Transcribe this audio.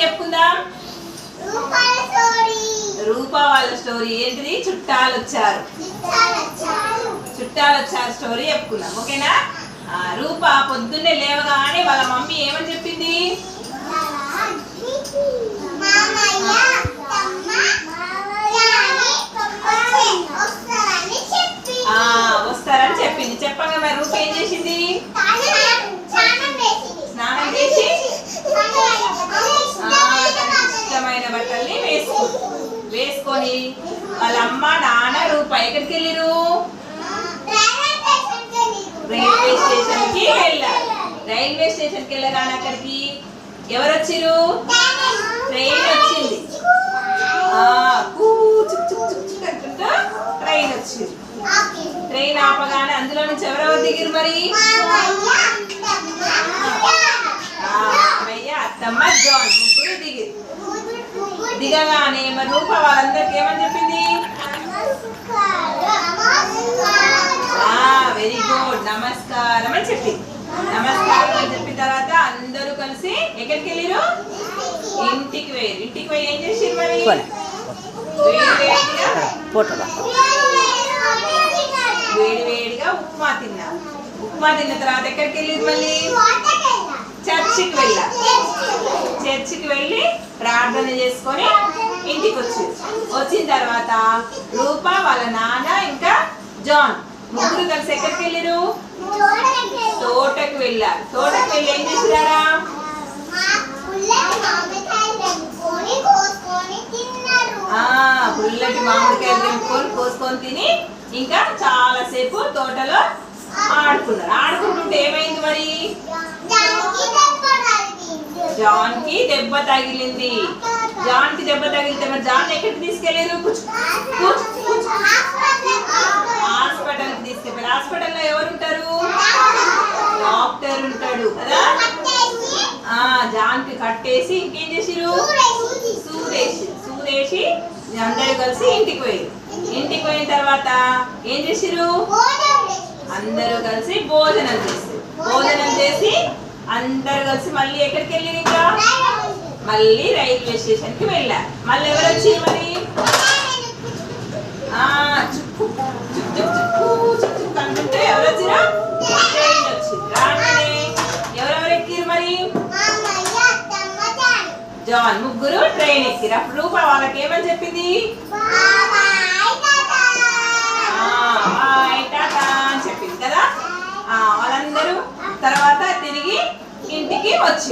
చెప్పుకుందాం. రూపా వాళ్ళ స్టోరీ ఏంటిది? చుట్టాలు వచ్చారు. చుట్టాలు వచ్చారు స్టోరీ చెప్పుకుందాం. ఓకేనా? రూప పొద్దున్నే లేవగానే వాళ్ళ మమ్మీ ఏమని చెప్పింది? వస్తారని చెప్పింది. చెప్పగా మరి రూప ఏం చేసింది? స్నానం చేసి ఇష్టమైన బట్టల్ని వేసుకొని వాళ్ళ అమ్మ నాన్న రూప ఎక్కడికి వెళ్ళిరు? రైల్వే స్టేషన్ కి వెళ్ళారు. రైల్వే స్టేషన్ కి వెళ్ళగానే అక్కడికి ఎవరు వచ్చిరు? ట్రైన్ వచ్చింది. ట్రైన్ వచ్చింది. ట్రైన్ ఆపగానే అందులో నుంచి ఎవరెవరు దిగిరు మరి? అమ్మయ్య, అత్తమ్మ, జాన్ ముగ్గురు దిగిరు. దిగగానే మరి రూప వాళ్ళందరికి ఏమని చెప్పింది? వెరీ గుడ్, నమస్కారం అని చెప్పింది. నమస్కారం అని చెప్పిన తర్వాత అందరూ కలిసి ఎక్కడికి వెళ్ళిరు? ఇంటికి పోయారు. ఇంటికి పోయి ఏం చేసిరు మరి? వేడివేడిగా ఉప్మా తిన్నారు. ఉప్మా తిన్న తర్వాత ఎక్కడికి వెళ్ళిరు? మళ్ళీ చర్చికి వెళ్ళారు. చర్చికి వెళ్ళి ప్రార్థన చేసుకొని ఇంటికి వచ్చారు. వచ్చిన తర్వాత రూప వాళ్ళ నాన్న ఇంకా జాన్ ముగ్గురు కలిసి ఎక్కడికి వెళ్ళిరు? తోటకు వెళ్ళారు. తోటకు వెళ్ళి ఏం చేసిరారా? పుల్లటి మామిడికాయలు తెంపుకొని కోసుకొని తిని ఇంకా చాలాసేపు తోటలో ఆడుకున్నారు. ఆడుకుంటుంటే ఏమైంది మరి? జాన్ కి దెబ్బ తగిలింది. జాన్ కి దెబ్బ తగిలితే మరి జాన్ ఎక్కడికి తీసుకెళ్ళారు? హాస్పిటల్ కి తీసుకెళ్ళారు. హాస్పిటల్లో ఎవరు ఉంటారు? డాక్టర్ ఉంటాడు కదా. జాన్ కి కట్టేసి ఇంకేం చేసిరు? సూదేసి అందరూ కలిసి ఇంటికి పోయారు. ఇంటికి పోయిన తర్వాత ఏం చేసిరు? అందరూ కలిసి భోజనం చేశారు. భోజనం చేసి అందరు కలిసి మళ్ళీ ఎక్కడికి వెళ్ళారు? ఇంకా మళ్ళీ రైల్వే స్టేషన్ కి వెళ్ళారు. మళ్ళీ ఎవరు వచ్చి మరి? అనుకుంటే ఎవరు వచ్చిరా? ట్రైన్ వచ్చింది. రాగానే ఎవరెవరు ఎక్కిరు మరి? జాన్ ముగ్గురు ట్రైన్ ఎక్కిరు. అప్పుడు రూప వాళ్ళకి ఏమని చెప్పింది? టాటా అని చెప్పింది కదా. వాళ్ళందరూ తర్వాత తిరిగి ఇంటికి వచ్చి